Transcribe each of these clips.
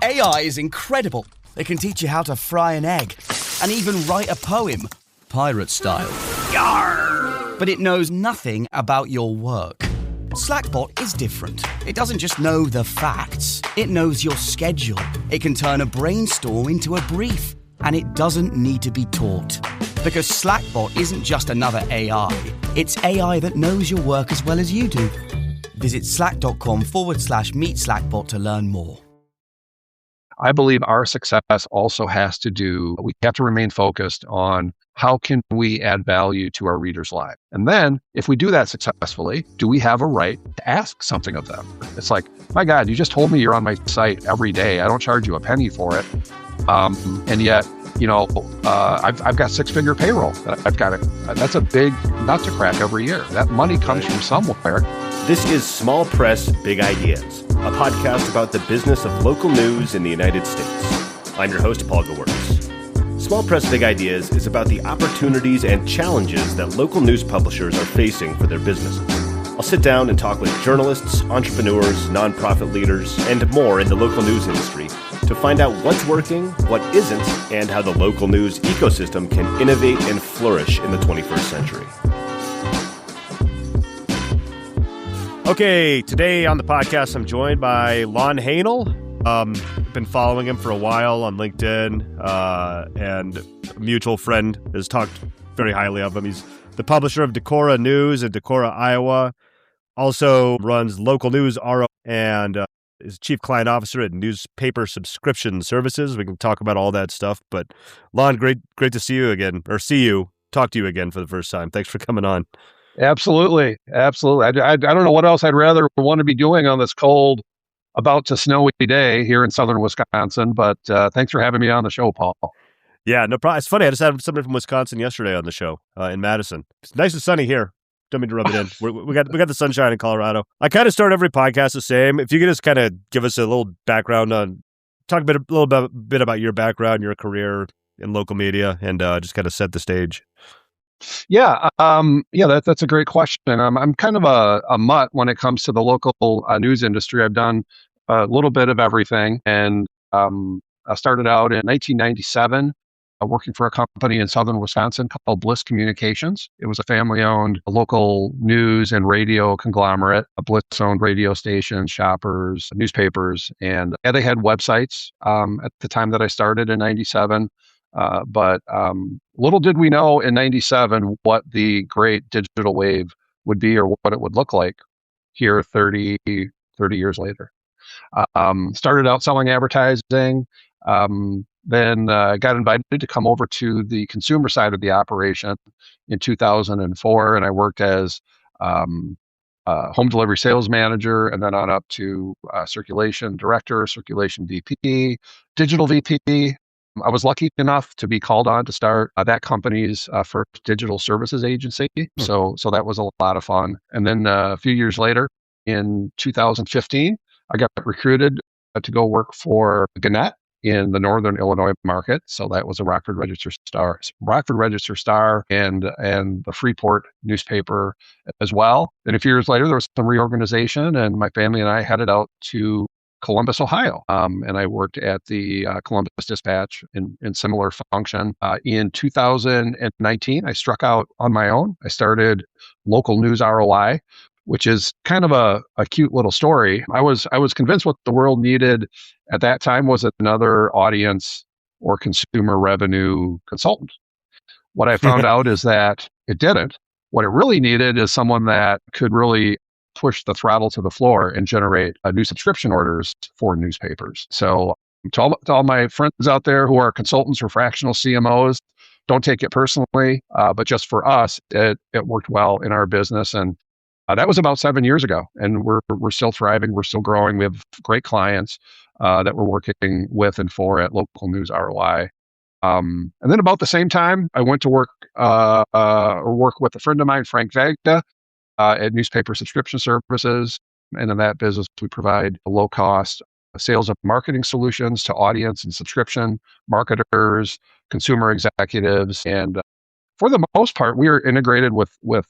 AI is incredible. It can teach you how to fry an egg and even write a poem, pirate style. Yarr! But it knows nothing about your work. Slackbot is different. It doesn't just know the facts. It knows your schedule. It can turn a brainstorm into a brief. And it doesn't need to be taught. Because Slackbot isn't just another AI. It's AI that knows your work as well as you do. Visit slack.com/meet Slackbot to learn more. I believe our success also has to do, we have to remain focused on how can we add value to our readers' lives. And then if we do that successfully, do we have a right to ask something of them? It's like, my God, you just told me you're on my site every day. I don't charge you a penny for it. And yet, I've got six-figure payroll that I've got. That's a big nut to crack every year. That money comes from somewhere. This is Small Press, Big Ideas, a podcast about the business of local news in the United States. I'm your host, Paul Gawertz. Small Press, Big Ideas is about the opportunities and challenges that local news publishers are facing for their businesses. I'll sit down and talk with journalists, entrepreneurs, nonprofit leaders, and more in the local news industry to find out what's working, what isn't, and how the local news ecosystem can innovate and flourish in the 21st century. Okay, today on the podcast, I'm joined by Lon Haenel. I've been following him for a while on LinkedIn, and a mutual friend has talked very highly of him. He's the publisher of Decorah News in Decorah, Iowa. Also runs Local News ROI and is chief client officer at newspaper subscription services. We can talk about all that stuff. But Lon, great to see you again, or talk to you again for the first time. Thanks for coming on. Absolutely. I don't know what else I'd rather want to be doing on this cold, about to snowy day here in southern Wisconsin. But thanks for having me on the show, Paul. Yeah, no problem. It's funny. I just had somebody from Wisconsin yesterday on the show in Madison. It's nice and sunny here. Don't mean to rub it in. We got the sunshine in Colorado. I kind of start every podcast the same. If you could just kind of give us a little background on, talk a little bit about your background, your career in local media, and just kind of set the stage. Yeah, that's a great question. I'm kind of a mutt when it comes to the local news industry. I've done a little bit of everything, and I started out in 1997 working for a company in southern Wisconsin called Bliss Communications. It was a family-owned local news and radio conglomerate. Bliss-owned radio stations, shoppers, newspapers, and they had websites at the time that I started in 97. But little did we know in 97 what the great digital wave would be or what it would look like here 30 years later. Started out selling advertising, then got invited to come over to the consumer side of the operation in 2004, and I worked as home delivery sales manager, and then on up to circulation director, circulation VP, digital VP. I was lucky enough to be called on to start that company's first digital services agency. So that was a lot of fun. And then a few years later, in 2015, I got recruited to go work for Gannett in the Northern Illinois market. So that was a Rockford Register Star and the Freeport newspaper as well. Then a few years later, there was some reorganization, and my family and I headed out to Columbus, Ohio. And I worked at the Columbus Dispatch in similar function. In 2019, I struck out on my own. I started Local News ROI, which is kind of a cute little story. I was convinced what the world needed at that time was another audience or consumer revenue consultant. What I found out is that it didn't. What it really needed is someone that could really push the throttle to the floor and generate new subscription orders for newspapers. So to all my friends out there who are consultants or fractional CMOs, don't take it personally, but just for us, it worked well in our business. And that was about 7 years ago, and we're still thriving. We're still growing. We have great clients that we're working with and for at Local News ROI. And then about the same time, I went to work with a friend of mine, Frank Vegda, at Newspaper Subscription Services. And in that business, we provide low-cost sales and marketing solutions to audience and subscription marketers, consumer executives. And for the most part, we are integrated with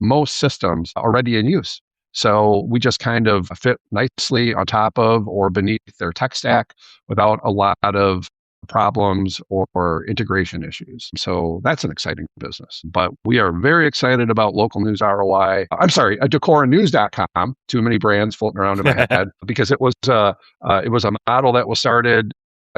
most systems already in use. So we just kind of fit nicely on top of or beneath their tech stack without a lot of problems or integration issues. So that's an exciting business. But we are very excited about Local News ROI. I'm sorry, DecorahNews.com. Too many brands floating around in my head because it was a model that was started.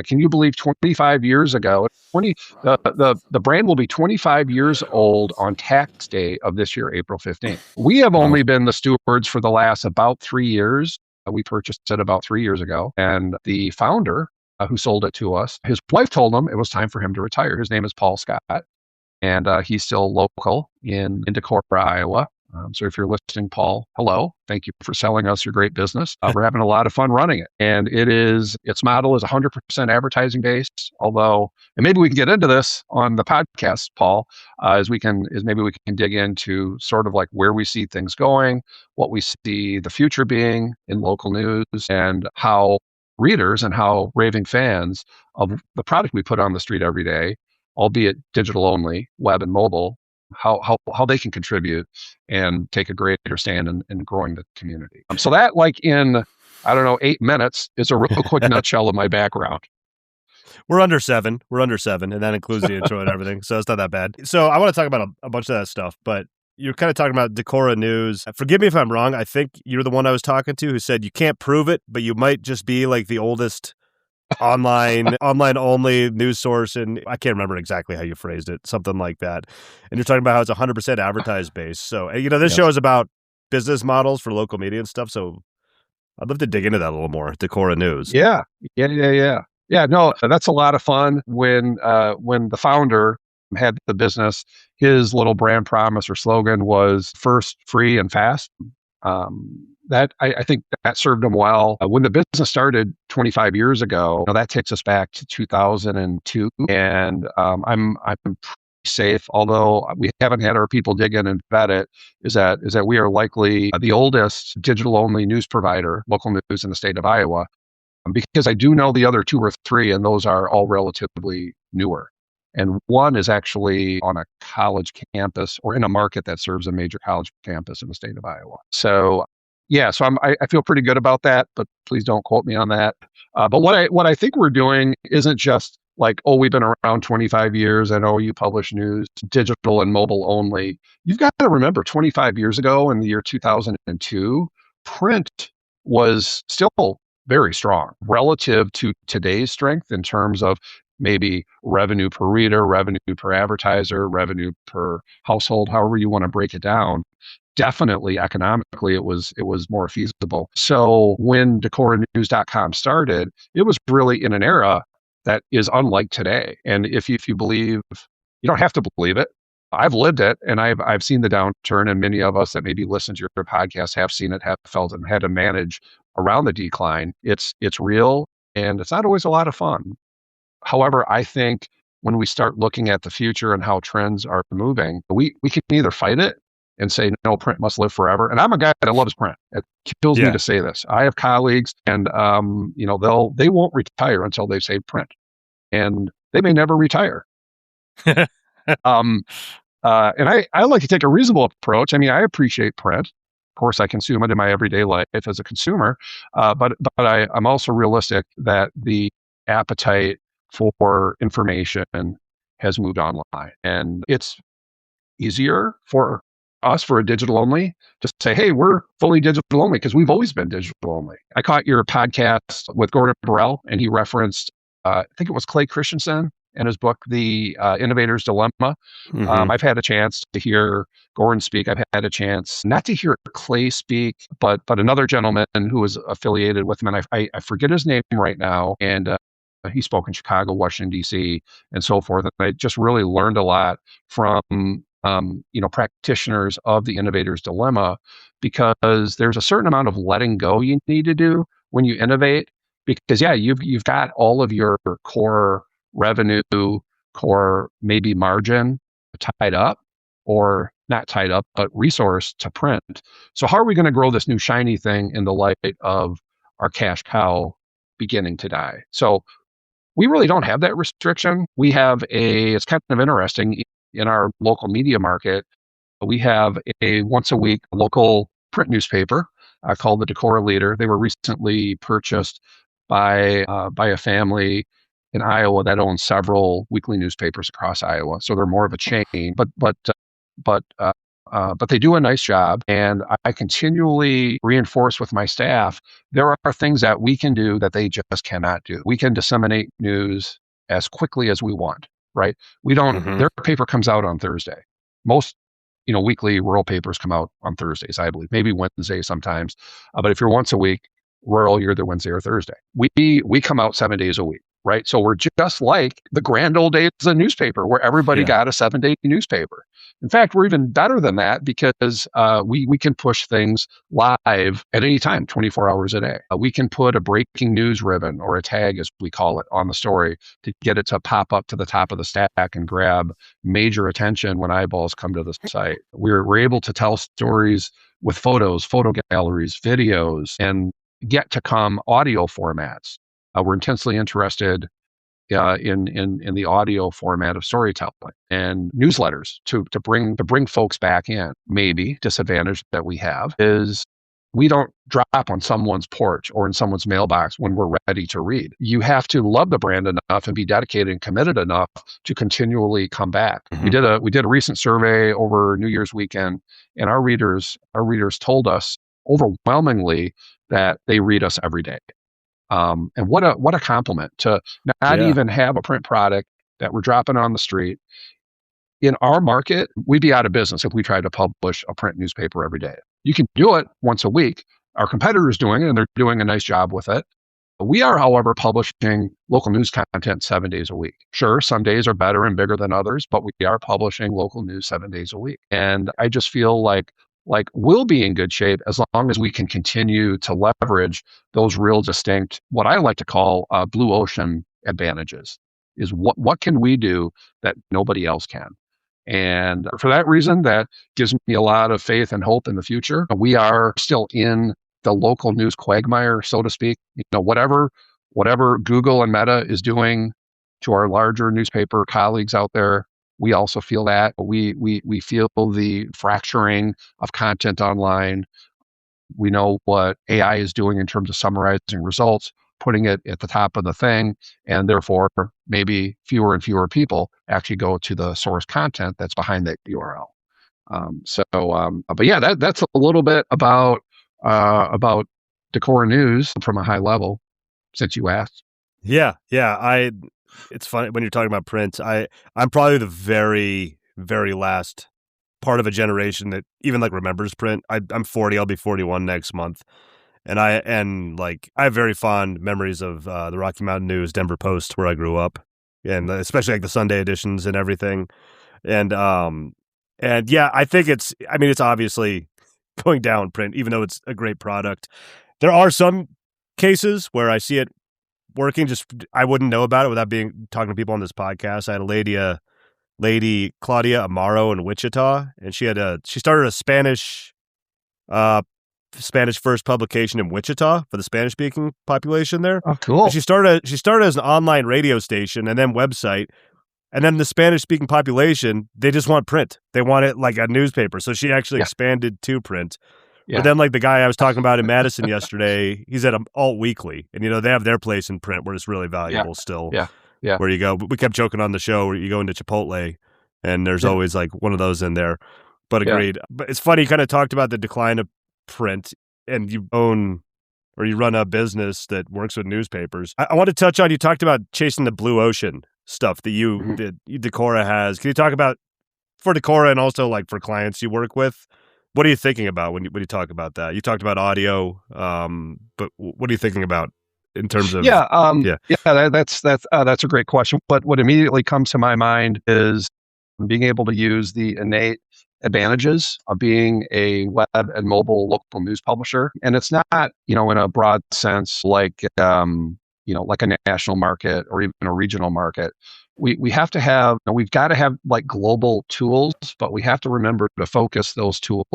Can you believe 25 years ago? The brand will be 25 years old on tax day of this year, April 15th. We have only been the stewards for the last about 3 years. We purchased it about 3 years ago, and the founder who sold it to us, his wife told him it was time for him to retire. His name is Paul Scott, and he's still local in Decorah, Iowa. So if you're listening, Paul, hello. Thank you for selling us your great business. We're having a lot of fun running it. And its model is 100% advertising based, although, and maybe we can get into this on the podcast, Paul, maybe we can dig into sort of like where we see things going, what we see the future being in local news, and how readers and how raving fans of the product we put on the street every day, albeit digital only, web and mobile, how they can contribute and take a greater stand in growing the community. So that, like in, 8 minutes is a real quick nutshell of my background. We're under seven, and that includes the intro and everything, so it's not that bad. So I want to talk about a bunch of that stuff, but you're kind of talking about Decorah News. Forgive me if I'm wrong. I think you're the one I was talking to who said you can't prove it, but you might just be like the oldest online only news source, and I can't remember exactly how you phrased it, something like that. And you're talking about how it's 100% advertised based. So, this show is about business models for local media and stuff. So I'd love to dig into that a little more. Decorah News. Yeah. No, that's a lot of fun. When the founder had the business, his little brand promise or slogan was first, free, and fast. That I think that served him well. When the business started 25 years ago, that takes us back to 2002, and I'm pretty safe, although we haven't had our people dig in and vet it, is that we are likely the oldest digital-only news provider, local news in the state of Iowa, because I do know the other 2 or 3, and those are all relatively newer. And one is actually on a college campus or in a market that serves a major college campus in the state of Iowa. So I feel pretty good about that, but please don't quote me on that. But what I think we're doing isn't just like, we've been around 25 years and you publish news digital and mobile only. You've got to remember 25 years ago in the year 2002, print was still very strong relative to today's strength in terms of maybe revenue per reader, revenue per advertiser, revenue per household, however you want to break it down. Definitely economically, it was more feasible. So when DecorahNews.com started, it was really in an era that is unlike today. And if you believe, you don't have to believe it. I've lived it, and I've seen the downturn, and many of us that maybe listen to your podcast have seen it, have felt it, and had to manage around the decline. It's real, and it's not always a lot of fun. However, I think when we start looking at the future and how trends are moving, we can either fight it and say, no, print must live forever. And I'm a guy that loves print. It kills me to say this. I have colleagues, and they won't retire until they say print, and they may never retire. And I like to take a reasonable approach. I mean, I appreciate print. Of course, I consume it in my everyday life as a consumer, but I'm also realistic that the appetite for information has moved online, and it's easier for us, for a digital only, to say, hey, we're fully digital only because we've always been digital only. I caught your podcast with Gordon Burrell, and he referenced, I think it was Clay Christensen in his book, The Innovator's Dilemma. Mm-hmm. I've had a chance to hear Gordon speak. I've had a chance not to hear Clay speak, but another gentleman who was affiliated with him, and I forget his name right now, and he spoke in Chicago, Washington, D.C., and so forth. And I just really learned a lot from practitioners of the innovator's dilemma, because there's a certain amount of letting go you need to do when you innovate, because you've got all of your core revenue, core maybe margin tied up, or not tied up, but resource to print. So how are we going to grow this new shiny thing in the light of our cash cow beginning to die? So we really don't have that restriction. It's kind of interesting. In our local media market, we have a once a week local print newspaper called the Decorah Leader. They were recently purchased by a family in Iowa that owns several weekly newspapers across Iowa. So they're more of a chain, but they do a nice job. And I continually reinforce with my staff, there are things that we can do that they just cannot do. We can disseminate news as quickly as we want, right? We don't, their paper comes out on Thursday. Most, weekly rural papers come out on Thursdays, I believe, maybe Wednesday sometimes. But if you're once a week, rural, you're either Wednesday or Thursday. We come out 7 days a week. Right. So we're just like the grand old days of the newspaper where everybody got a 7-day newspaper. In fact, we're even better than that because we can push things live at any time, 24 hours a day. We can put a breaking news ribbon or a tag, as we call it, on the story to get it to pop up to the top of the stack and grab major attention when eyeballs come to the site. We're able to tell stories with photos, photo galleries, videos, and yet to come audio formats. We're intensely interested in the audio format of storytelling and newsletters to bring folks back in. Maybe disadvantage that we have is we don't drop on someone's porch or in someone's mailbox when we're ready to read. You have to love the brand enough and be dedicated and committed enough to continually come back. We did a recent survey over New Year's weekend, and our readers told us overwhelmingly that they read us every day. And what a compliment to not even have a print product that we're dropping on the street. In our market, we'd be out of business if we tried to publish a print newspaper every day. You can do it once a week. Our competitors doing it, and they're doing a nice job with it. We are, however, publishing local news content 7 days a week. Sure, some days are better and bigger than others, but we are publishing local news 7 days a week. And I just feel like we'll be in good shape as long as we can continue to leverage those real distinct, what I like to call blue ocean advantages, is what can we do that nobody else can. And for that reason, that gives me a lot of faith and hope in the future. We are still in the local news quagmire, so to speak. Whatever Google and Meta is doing to our larger newspaper colleagues out there, we also feel that. We feel the fracturing of content online. We know what AI is doing in terms of summarizing results, putting it at the top of the thing, and therefore maybe fewer and fewer people actually go to the source content that's behind that URL. But yeah, that's a little bit about Decorah News from a high level, since you asked. Yeah. It's funny when you're talking about print. I'm probably the very, very last part of a generation that even remembers print. I'm 40. I'll be 41 next month, and I have very fond memories of the Rocky Mountain News, Denver Post, where I grew up, and especially the Sunday editions and everything. And yeah, I think it's obviously going down print, even though it's a great product. There are some cases where I see it working, just I wouldn't know about it without talking to people on this podcast. I had a lady Claudia Amaro in Wichita, and she started a Spanish first publication in Wichita for the Spanish speaking population there. Oh, cool. And she started as an online radio station and then website, and then the Spanish speaking population, they just want print. They want it like a newspaper. So she actually expanded to print. Yeah. But then the guy I was talking about in Madison yesterday, he's at Alt Weekly, and they have their place in print where it's really valuable still. Yeah. Where you go. But we kept joking on the show where you go into Chipotle and there's always one of those in there. But agreed. Yeah. But it's funny, you kind of talked about the decline of print, and you run a business that works with newspapers. I want to touch on, you talked about chasing the blue ocean stuff that Decorah has. Can you talk about for Decorah and also for clients you work with? What are you thinking about when you talk about that? You talked about audio, but what are you thinking about in terms of? That's a great question. But what immediately comes to my mind is being able to use the innate advantages of being a web and mobile local news publisher. And it's not, in a broad sense, like a national market or even a regional market. We have to have, we've got to have global tools, but we have to remember to focus those tools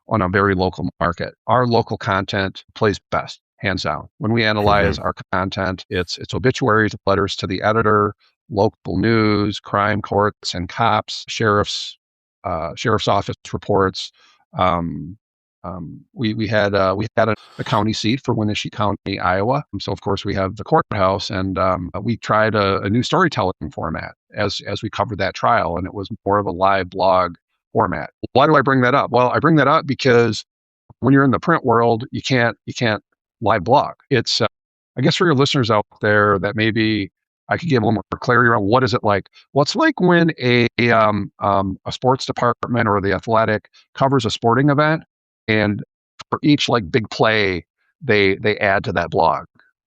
on a very local market. Our local content plays best, hands down. When we analyze our content, it's obituaries, letters to the editor, local news, crime courts and cops, sheriff's office reports, We had a county seat for Wenatchee County, Iowa. So of course we have the courthouse, and we tried a new storytelling format as we covered that trial, and it was more of a live blog format. Why do I bring that up? Well, I bring that up because when you're in the print world, you can't live blog. It's I guess for your listeners out there that maybe I could give a little more clarity around what is it like. What's like when a sports department or the athletic covers a sporting event, and for each like big play, they add to that blog,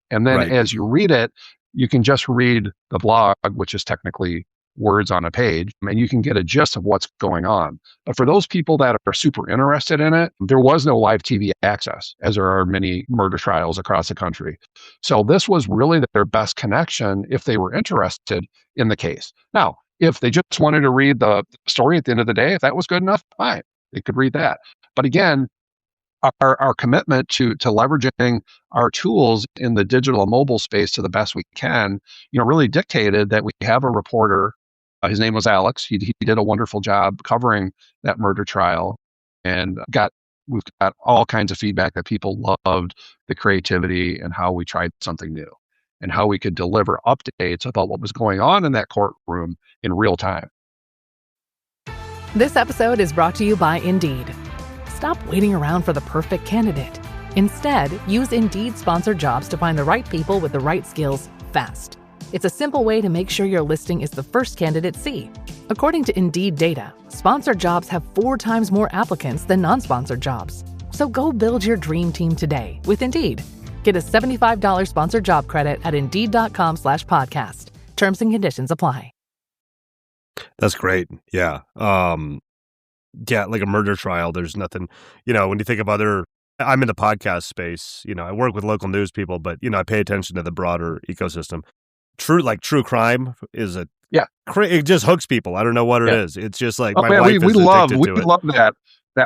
and then Right. as you read it, you can just read the blog, which is technically words on a page, and you can get a gist of what's going on. But for those people that are super interested in it, there was no live TV access, as there are many murder trials across the country. So this was really their best connection if they were interested in the case. Now, if they just wanted to read the story at the end of the day, if that was good enough, fine, they could read that. But again, our commitment to leveraging our tools in the digital and mobile space to the best we can, really dictated that we have a reporter. His name was Alex. He did a wonderful job covering that murder trial, and we've got all kinds of feedback that people loved the creativity and how we tried something new and how we could deliver updates about what was going on in that courtroom in real time. This episode is brought to you by Indeed. Stop waiting around for the perfect candidate. Instead, use Indeed sponsored jobs to find the right people with the right skills fast. It's a simple way to make sure your listing is the first candidates see. According to Indeed data, sponsored jobs have 4 times more applicants than non-sponsored jobs. So go build your dream team today with Indeed. Get a $75 sponsored job credit at Indeed.com/podcast. Terms and conditions apply. That's great. Yeah. Yeah, like a murder trial, there's nothing, when you think of I'm in the podcast space, I work with local news people, but, I pay attention to the broader ecosystem. True crime is it just hooks people. I don't know what it is. It's just like my wife is addicted to it. We love that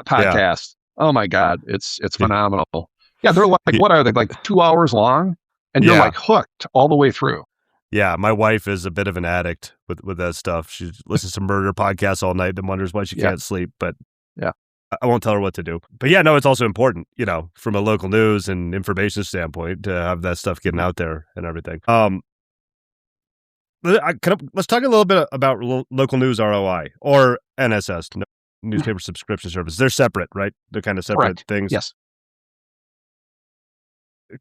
podcast. Yeah. Oh my God. It's phenomenal. Yeah. They're like, what are they? Like 2 hours long, and you're like hooked all the way through. Yeah, my wife is a bit of an addict with that stuff. She listens to murder podcasts all night and wonders why she can't sleep. But I won't tell her what to do. But yeah, no, it's also important, from a local news and information standpoint to have that stuff getting out there and everything. Let's talk a little bit about Local News ROI or NSS, Newspaper Subscription Service. They're separate, right? They're kind of separate things. Yes.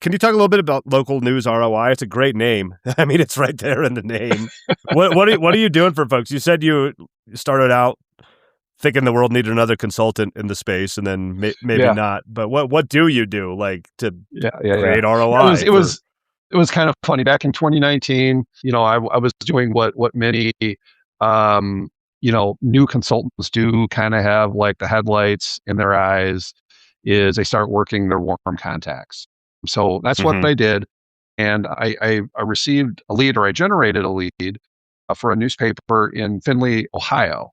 Can you talk a little bit about Local News ROI? It's a great name. I mean, it's right there in the name. What are you doing for folks? You said you started out thinking the world needed another consultant in the space, and then maybe not. But what do you do, like to create ROI? It was kind of funny. Back in 2019, I was doing what many new consultants do, kind of have like the headlights in their eyes, is they start working their warm contacts. So that's what I did. And I received a lead, or I generated a lead for a newspaper in Findlay, Ohio.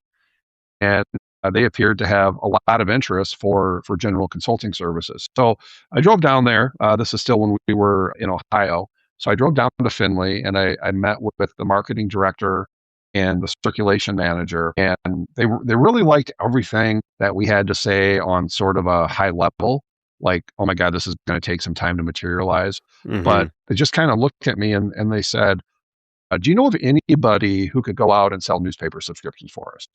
And they appeared to have a lot of interest for general consulting services. So I drove down there. This is still when we were in Ohio. So I drove down to Findlay, and I met with the marketing director and the circulation manager. And they really liked everything that we had to say on sort of a high level. Like, oh my God, this is going to take some time to materialize. But they just kind of looked at me and they said, do you know of anybody who could go out and sell newspaper subscriptions for us?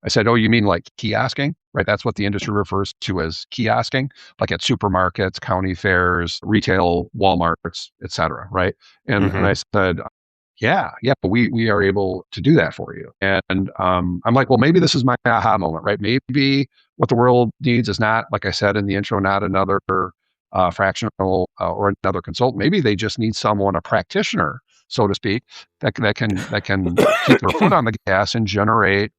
I said, oh, you mean like kiosking, right? That's what the industry refers to as kiosking, like at supermarkets, county fairs, retail, Walmarts, et cetera, right? And I said, yeah, but we are able to do that for you. And I'm like, well, maybe this is my aha moment, right? Maybe what the world needs is not, like I said in the intro, not another fractional or another consultant. Maybe they just need someone, a practitioner, so to speak, that can keep their foot on the gas and generate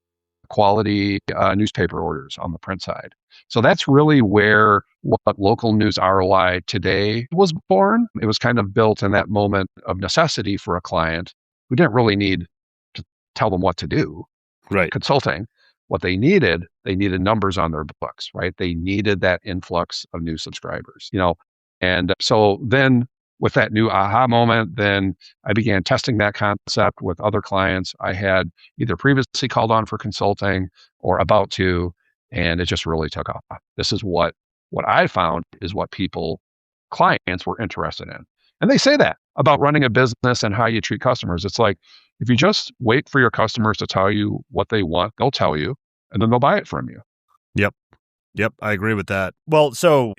quality newspaper orders on the print side. So that's really where what Local News ROI today was born. It was kind of built in that moment of necessity for a client who didn't really need to tell them what to do. Right. Consulting. What they needed numbers on their books, right? They needed that influx of new subscribers, And so then with that new aha moment, then I began testing that concept with other clients I had either previously called on for consulting or about to, and it just really took off. This is what what I found is what clients were interested in. And they say that about running a business and how you treat customers. It's like, if you just wait for your customers to tell you what they want, they'll tell you, and then they'll buy it from you. Yep, I agree with that. Well, so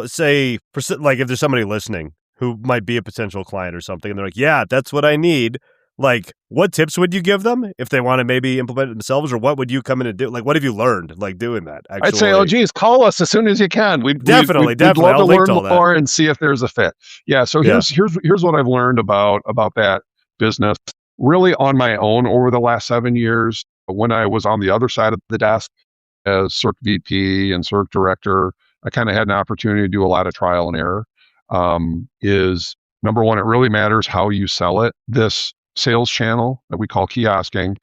say, like, if there's somebody listening who might be a potential client or something, and they're like, yeah, that's what I need. Like, what tips would you give them if they want to maybe implement it themselves, or what would you come in and do? Like, what have you learned, like, doing that? Actually? I'd say, oh, geez, call us as soon as you can. We'd definitely. love to I'll learn more and see if there's a fit. Yeah. So here's what I've learned about that business, really on my own over the last 7 years. When I was on the other side of the desk as CERC VP and CERC director, I kind of had an opportunity to do a lot of trial and error. Is number one, it really matters how you sell it. This sales channel that we call kiosking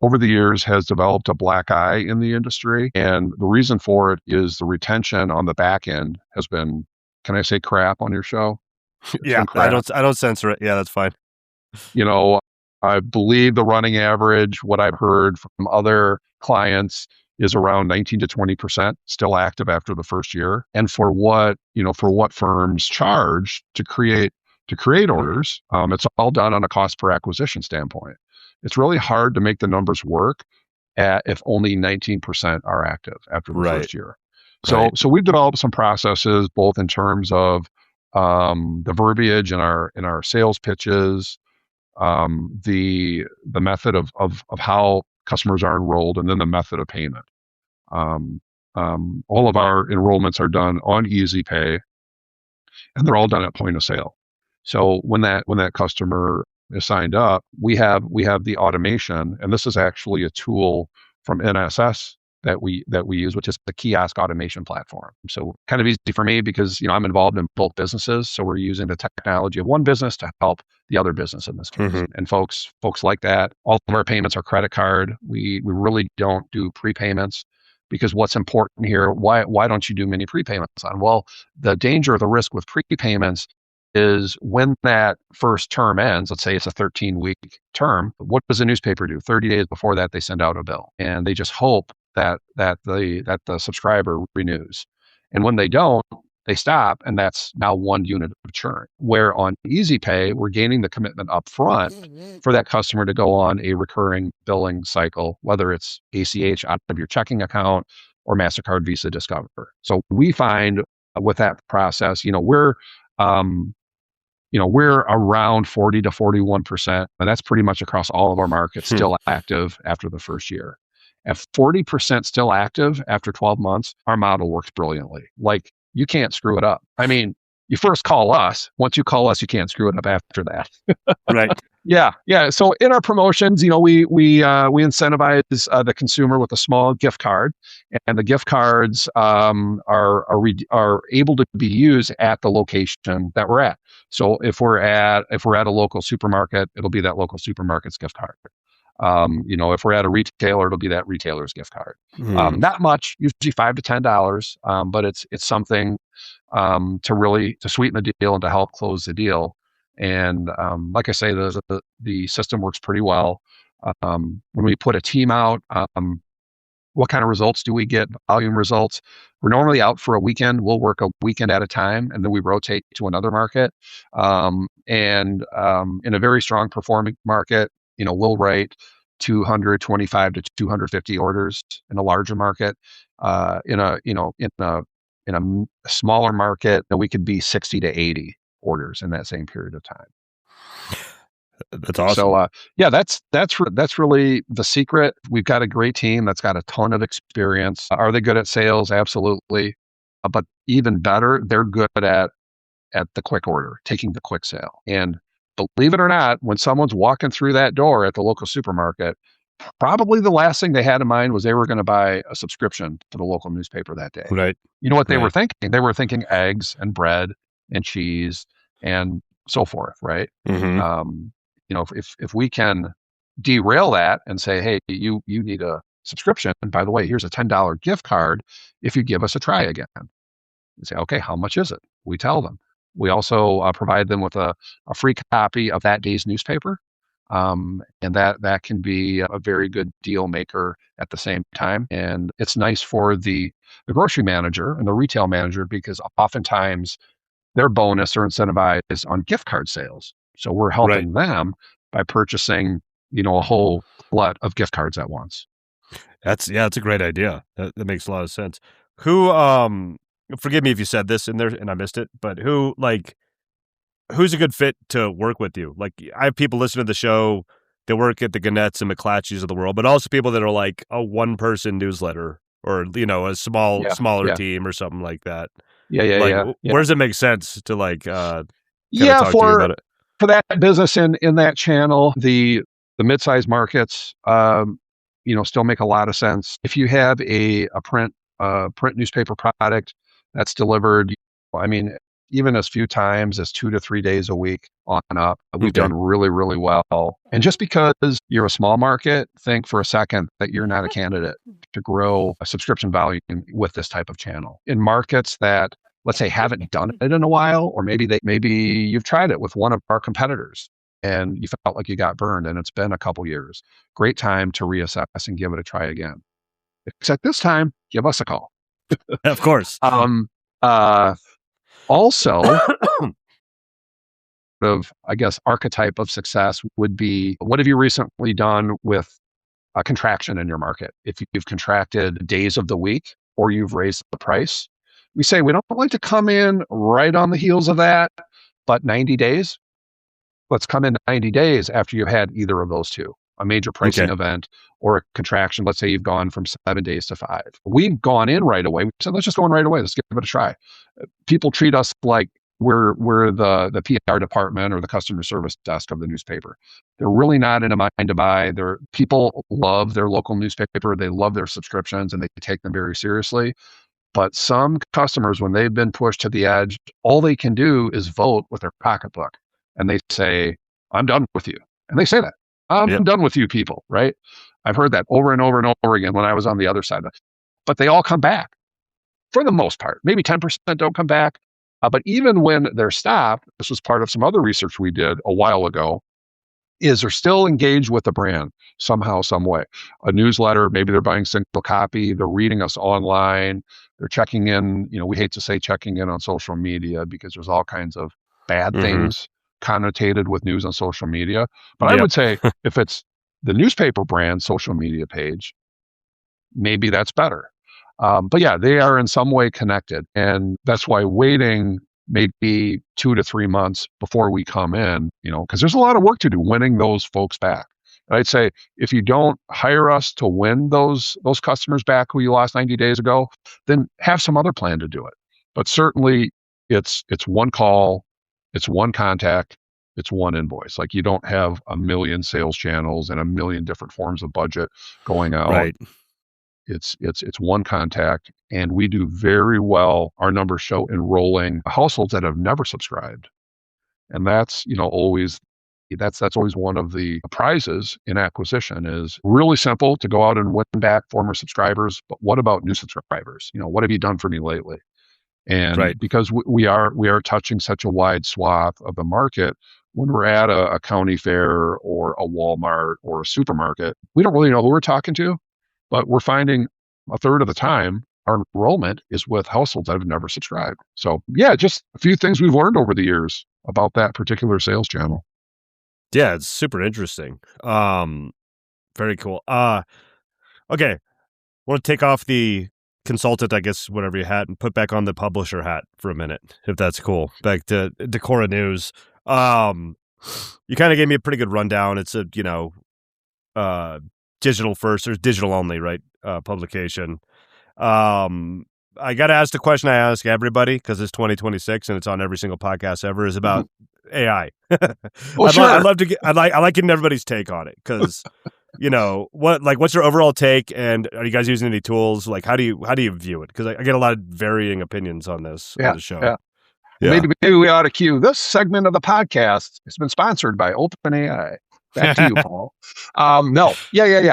over the years has developed a black eye in the industry. And the reason for it is the retention on the back end has been, can I say crap on your show? Yeah, I don't censor it. Yeah, that's fine. I believe the running average, what I've heard from other clients, is around 19 to 20% still active after the first year. And for what firms charge to create orders, it's all done on a cost per acquisition standpoint. It's really hard to make the numbers work if only 19% are active after the first year. So we've developed some processes, both in terms of the verbiage in our sales pitches, the method of how customers are enrolled, and then the method of payment. All of our enrollments are done on Easy Pay, and they're all done at point of sale. So when that customer is signed up, we have the automation, and this is actually a tool from NSS that we use, which is the kiosk automation platform. So kind of easy for me because I'm involved in both businesses, so we're using the technology of one business to help the other business in this case. Mm-hmm. And folks like that. All of our payments are credit card. We really don't do prepayments, because what's important here, why don't you do many prepayments on? Well, the danger or the risk with prepayments is when that first term ends, let's say it's a 13-week term, what does the newspaper do? 30 days before that, they send out a bill, and they just hope that the subscriber renews. And when they don't, they stop, and that's now one unit of churn. Where on Easy Pay, we're gaining the commitment up front for that customer to go on a recurring billing cycle, whether it's ACH out of your checking account or MasterCard, Visa, Discover. So we find with that process, we're around 40 to 41%, and that's pretty much across all of our markets, still active after the first year. At 40% still active after 12 months, our model works brilliantly. Like, you can't screw it up. I mean, you first call us. Once you call us, you can't screw it up after that. Right. Yeah. So in our promotions, we incentivize the consumer with a small gift card, and the gift cards are able to be used at the location that we're at. So if we're at a local supermarket, it'll be that local supermarket's gift card. If we're at a retailer, it'll be that retailer's gift card. Not much, usually $5 to $10, but it's something to sweeten the deal and to help close the deal. And like I say, the system works pretty well. When we put a team out, what kind of results do we get? Volume results. We're normally out for a weekend. We'll work a weekend at a time, and then we rotate to another market. In a very strong performing market, we'll write 225 to 250 orders. In a larger market. In a smaller market, we could be 60 to 80 orders in that same period of time. That's awesome. So that's really the secret. We've got a great team that's got a ton of experience. Are they good at sales? Absolutely. But even better, they're good at the quick order, taking the quick sale. And believe it or not, when someone's walking through that door at the local supermarket, probably the last thing they had in mind was they were going to buy a subscription to the local newspaper that day. Right. You know what they were thinking? They were thinking eggs and bread and cheese and so forth, right? Mm-hmm. If we can derail that and say, hey, you need a subscription, and by the way, here's a $10 gift card if you give us a try again. You say, okay, how much is it? We tell them. We also provide them with a free copy of that day's newspaper. And that can be a very good deal maker at the same time. And it's nice for the grocery manager and the retail manager because oftentimes their bonus or incentivized on gift card sales. So we're helping them by purchasing, a whole glut of gift cards at once. That's a great idea. That makes a lot of sense. Who, forgive me if you said this in there and I missed it, but who's a good fit to work with you? Like, I have people listen to the show, they work at the Gannett's and McClatchy's of the world, but also people that are like a one-person newsletter or, a smaller team or something like that. Yeah. Where does it make sense to talk to you about it? For that business in that channel, the mid-sized markets, still make a lot of sense. If you have a print newspaper product that's delivered, even as few times as 2 to 3 days a week on up, we've done really, really well. And just because you're a small market, think for a second that you're not a candidate to grow a subscription volume with this type of channel. In markets that, let's say, haven't done it in a while, or maybe you've tried it with one of our competitors and you felt like you got burned and it's been a couple years. Great time to reassess and give it a try again. Except this time, give us a call. Of course. Also, archetype of success would be, what have you recently done with a contraction in your market? If you've contracted days of the week or you've raised the price, we say we don't like to come in right on the heels of that, but 90 days, let's come in 90 days after you've had either of those two, a major pricing event or a contraction. Let's say you've gone from 7 days to 5. We've gone in right away. We said, let's just go in right away. Let's give it a try. People treat us like we're the PR department or the customer service desk of the newspaper. They're really not in a mind to buy. People love their local newspaper. They love their subscriptions and they take them very seriously. But some customers, when they've been pushed to the edge, all they can do is vote with their pocketbook. And they say, I'm done with you. And they say that. I'm done with you people, right? I've heard that over and over and over again when I was on the other side of it. But they all come back for the most part. Maybe 10% don't come back. But even when they're stopped, this was part of some other research we did a while ago, is they're still engaged with the brand somehow, some way. A newsletter, maybe they're buying single copy, they're reading us online, they're checking in, we hate to say checking in on social media because there's all kinds of bad things connotated with news on social media. But I would say if it's the newspaper brand social media page, maybe that's better. But yeah, they are in some way connected. And that's why waiting maybe 2 to 3 months before we come in, because there's a lot of work to do winning those folks back. And I'd say if you don't hire us to win those customers back who you lost 90 days ago, then have some other plan to do it. But certainly it's one call, it's one contact, it's one invoice. Like you don't have a million sales channels and a million different forms of budget going out. Right. It's one contact, and we do very well. Our numbers show enrolling households that have never subscribed, and that's always one of the prizes in acquisition. Is really simple to go out and win back former subscribers, but what about new subscribers? What have you done for me lately? And because we are touching such a wide swath of the market, when we're at a county fair or a Walmart or a supermarket, we don't really know who we're talking to. But we're finding a third of the time our enrollment is with households that have never subscribed. So yeah, just a few things we've learned over the years about that particular sales channel. Yeah, it's super interesting. Very cool. Okay. I want to take off the consultant, I guess, whatever you had, and put back on the publisher hat for a minute, if that's cool. Back to Decorah News. You kind of gave me a pretty good rundown. It's a, digital first, or digital only, right? Publication. I got to ask the question I ask everybody because it's 2026 and it's on every single podcast ever, is about AI. I like getting everybody's take on it because, what's your overall take, and are you guys using any tools? Like, how do you view it? Because I get a lot of varying opinions on this on the show. Yeah. Maybe we ought to cue this segment of the podcast. It's been sponsored by OpenAI. Back to you, Paul. No. Yeah.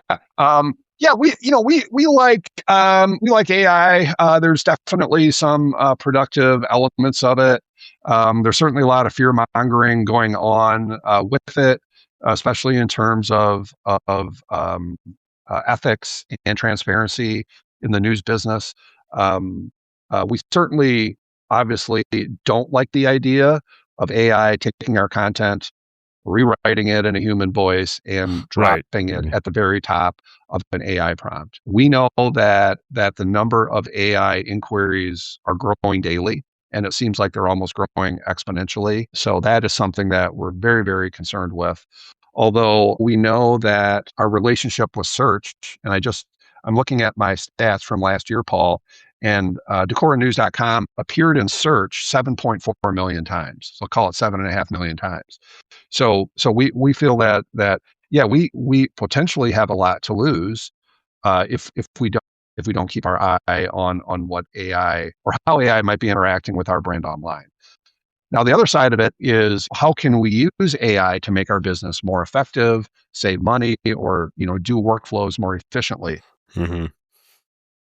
We like AI. There's definitely some productive elements of it. There's certainly a lot of fear mongering going on with it. especially in terms of ethics and transparency in the news business. We certainly, obviously, don't like the idea of AI taking our content, rewriting it in a human voice, and Right. dropping it at the very top of an AI prompt. We know that the number of AI inquiries are growing daily, and it seems like they're almost growing exponentially. So that is something that we're very, very concerned with. Although we know that our relationship with search, and I'm looking at my stats from last year, Paul, and DecorahNews.com appeared in search 7.4 million times. So call it 7.5 million times. So we feel that yeah, we potentially have a lot to lose if we don't keep our eye on what AI or how AI might be interacting with our brand online. Now, the other side of it is how can we use AI to make our business more effective, save money, or do workflows more efficiently? Mm-hmm.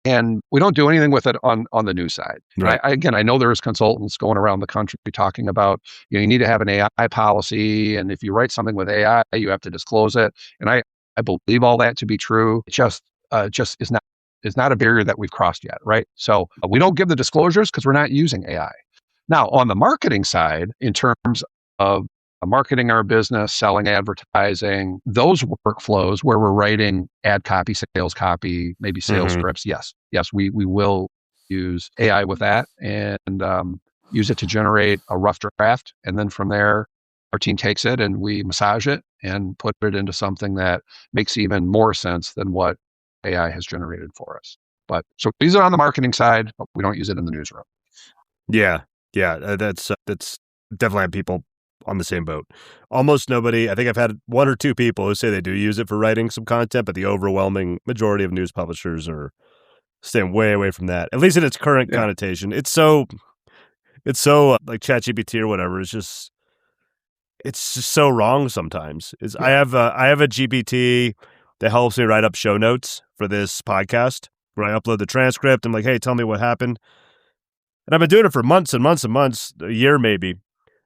And we don't do anything with it on the news side. Right. Again, I know there's consultants going around the country talking about, you need to have an AI policy, and if you write something with AI, you have to disclose it. And I believe all that to be true. It just is not a barrier that we've crossed yet, right? So we don't give the disclosures because we're not using AI. Now, on the marketing side, in terms of marketing our business, selling advertising, those workflows where we're writing ad copy, sales copy, maybe sales scripts, yes, we will use AI with that and use it to generate a rough draft. And then from there, our team takes it and we massage it and put it into something that makes even more sense than what AI has generated for us. But so these are on the marketing side, but we don't use it in the newsroom. Yeah. That's definitely have people on the same boat. Almost nobody. I think I've had one or two people who say they do use it for writing some content, but the overwhelming majority of news publishers are staying way away from that, at least in its current connotation. It's so like ChatGPT or whatever. It's just so wrong sometimes. I have a GPT that helps me write up show notes for this podcast where I upload the transcript. I'm like, hey, tell me what happened. And I've been doing it for months and months and months, a year maybe.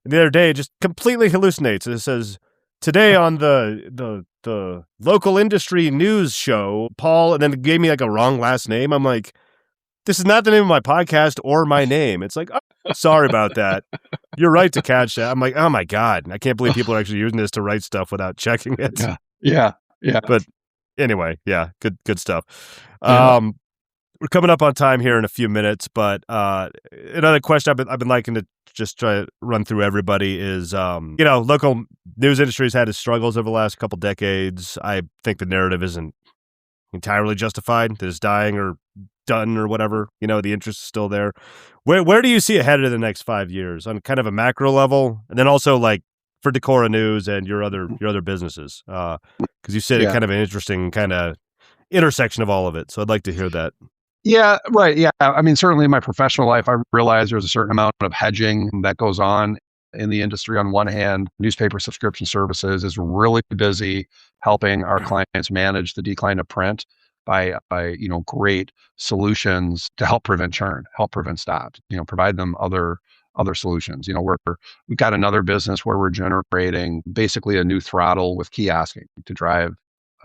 And the other day, it just completely hallucinates. It says, today on the local industry news show, Paul, and then it gave me like a wrong last name. I'm like, this is not the name of my podcast or my name. It's like, oh, sorry about that. You're right to catch that. I'm like, oh my God. I can't believe people are actually using this to write stuff without checking it. Yeah. But anyway, yeah, good stuff. Yeah. We're coming up on time here in a few minutes, but another question I've been liking to just try to run through everybody is, local news industry has had its struggles over the last couple decades. I think the narrative isn't entirely justified, that it's dying or done or whatever. The interest is still there. Where do you see it headed in the next 5 years on kind of a macro level, and then also like for Decorah News and your other businesses? Because you said it kind of an interesting kind of intersection of all of it. So I'd like to hear that. Yeah, right. Yeah. I mean, certainly in my professional life, I realize there's a certain amount of hedging that goes on in the industry. On one hand, newspaper subscription services is really busy helping our clients manage the decline of print by great solutions to help prevent churn, help prevent stops, provide them other solutions. We've got another business where we're generating basically a new throttle with kiosking to drive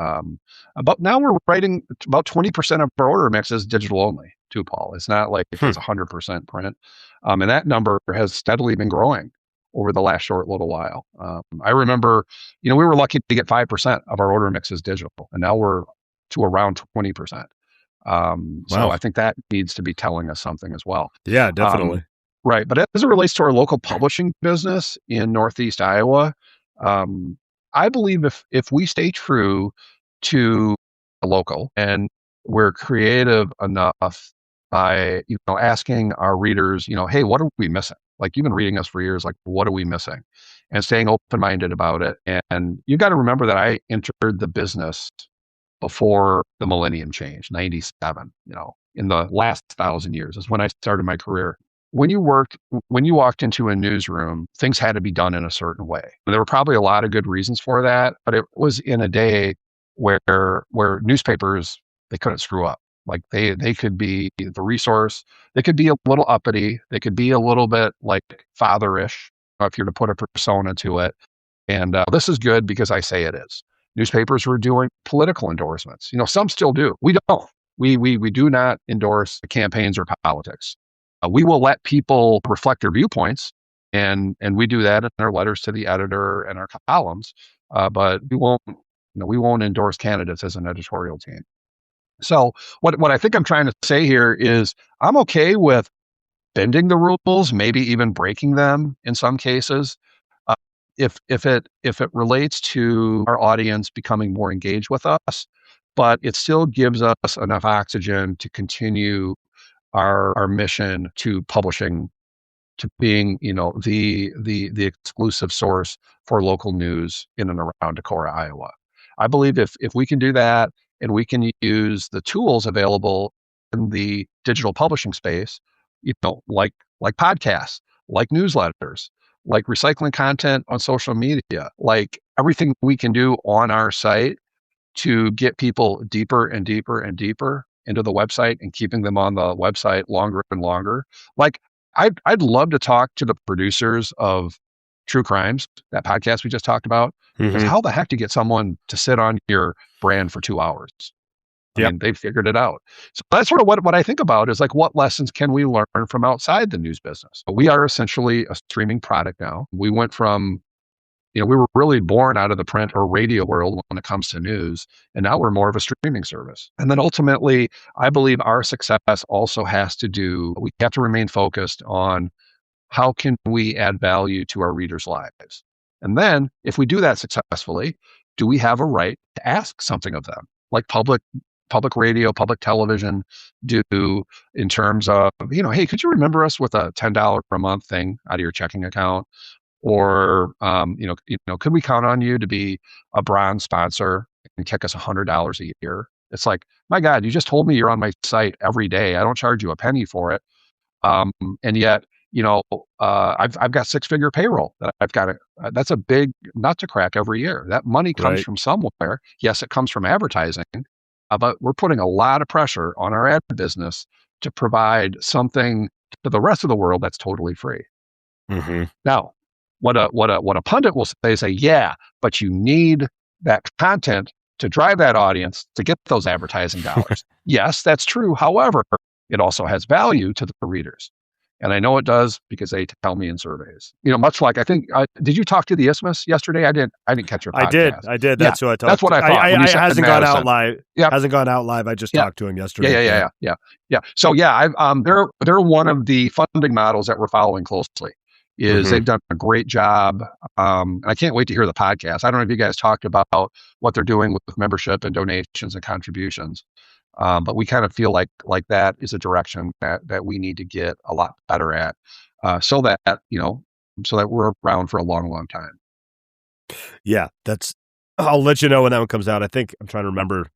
now we're writing about 20% of our order mix is digital only too, Paul. It's not like it's 100% print. And that number has steadily been growing over the last short little while. I remember, we were lucky to get 5% of our order mix is digital, and now we're to around 20%. So I think that needs to be telling us something as well. Yeah, definitely. Right. But as it relates to our local publishing business in Northeast Iowa, I believe if we stay true to the local and we're creative enough by asking our readers, hey, what are we missing? Like, you've been reading us for years, like, what are we missing? And staying open-minded about it. And you got to remember that I entered the business before the millennium change, 97, in the last 1,000 years is when I started my career. When you walked into a newsroom, things had to be done in a certain way. And there were probably a lot of good reasons for that, but it was in a day where newspapers, they couldn't screw up. Like they could be the resource, they could be a little uppity, they could be a little bit like fatherish, if you're to put a persona to it. And this is good because I say it is. Newspapers were doing political endorsements. Some still do. We don't. We do not endorse campaigns or politics. We will let people reflect their viewpoints, and we do that in our letters to the editor and our columns. But we won't endorse candidates as an editorial team. So what I think I'm trying to say here is I'm okay with bending the rules, maybe even breaking them in some cases, if it relates to our audience becoming more engaged with us, but it still gives us enough oxygen to continue our mission to publishing, to being the exclusive source for local news in and around Decorah, Iowa. I believe if we can do that and we can use the tools available in the digital publishing space, like podcasts, like newsletters, like recycling content on social media, like everything we can do on our site to get people deeper and deeper and deeper into the website and keeping them on the website longer and longer. Like I'd love to talk to the producers of True Crimes, that podcast we just talked about, because how the heck do you get someone to sit on your brand for 2 hours? I mean, they figured it out. So that's sort of what I think about is like, what lessons can we learn from outside the news business? We are essentially a streaming product now. We went from, we were really born out of the print or radio world when it comes to news, and now we're more of a streaming service. And then ultimately, I believe our success also has to do, we have to remain focused on how can we add value to our readers' lives? And then if we do that successfully, do we have a right to ask something of them? Like public radio, public television do in terms of, hey, could you remember us with a $10 per month thing out of your checking account? Or, could we count on you to be a bronze sponsor and kick us $100 a year? It's like, my God, you just told me you're on my site every day. I don't charge you a penny for it. And yet, I've got 6-figure payroll that I've got that's a big nut to crack every year. That money comes from somewhere. Yes, it comes from advertising, but we're putting a lot of pressure on our ad business to provide something to the rest of the world that's totally free. Now, what a pundit will say, yeah, but you need that content to drive that audience to get those advertising dollars. Yes, that's true. However, it also has value to the readers. And I know it does because they tell me in surveys. Much like I think, did you talk to the Isthmus yesterday? I didn't catch your podcast. I did. That's who I talked to. That's what I thought. It hasn't gone out live. Hasn't gone out live. I just talked to him yesterday. Yeah. So they're one of the funding models that we're following closely. They've done a great job. And I can't wait to hear the podcast. I don't know if you guys talked about what they're doing with membership and donations and contributions. But we kind of feel like that is a direction that we need to get a lot better at, so that we're around for a long, long time. Yeah, I'll let you know when that one comes out. I think I'm trying to remember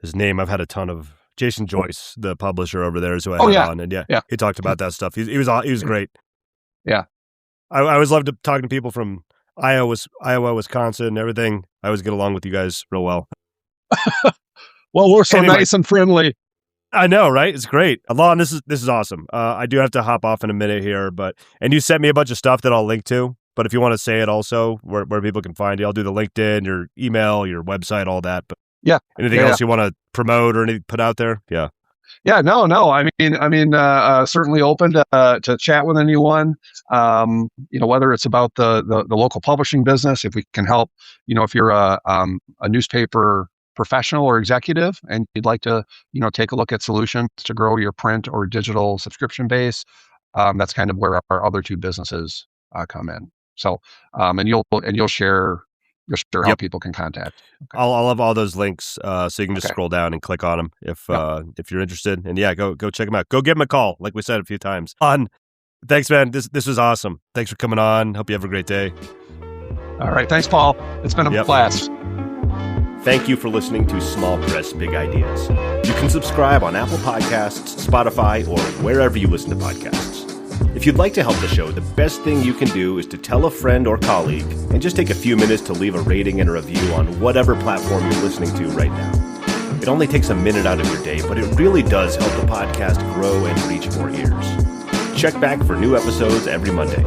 his name. I've had a ton of Jason Joyce, the publisher over there, is who I had on, and he talked about that stuff. He was great. Yeah, I always love talking to people from Iowa, Wisconsin, and everything. I always get along with you guys real well. Well, we're so nice and friendly. I know, right? It's great. Lon, this is awesome. I do have to hop off in a minute here, and you sent me a bunch of stuff that I'll link to. But if you want to say it also, where people can find you, I'll do the LinkedIn, your email, your website, all that. But anything else you want to promote or anything put out there? Yeah. Yeah, no. I mean, certainly open to chat with anyone. Whether it's about the local publishing business, if we can help. If you're a newspaper professional or executive and you'd like to take a look at solutions to grow your print or digital subscription base, that's kind of where our other two businesses come in. So and you'll share how people can contact. Okay. I'll have all those links so you can just scroll down and click on them if you're interested, and go check them out. Go give them a call, like we said a few times. Thanks, man. This was awesome. Thanks for coming on. Hope you have a great day. All right, thanks, Paul. It's been a blast. Thank you for listening to Small Press Big Ideas. You can subscribe on Apple Podcasts, Spotify, or wherever you listen to podcasts. If you'd like to help the show, the best thing you can do is to tell a friend or colleague and just take a few minutes to leave a rating and a review on whatever platform you're listening to right now. It only takes a minute out of your day, but it really does help the podcast grow and reach more ears. Check back for new episodes every Monday.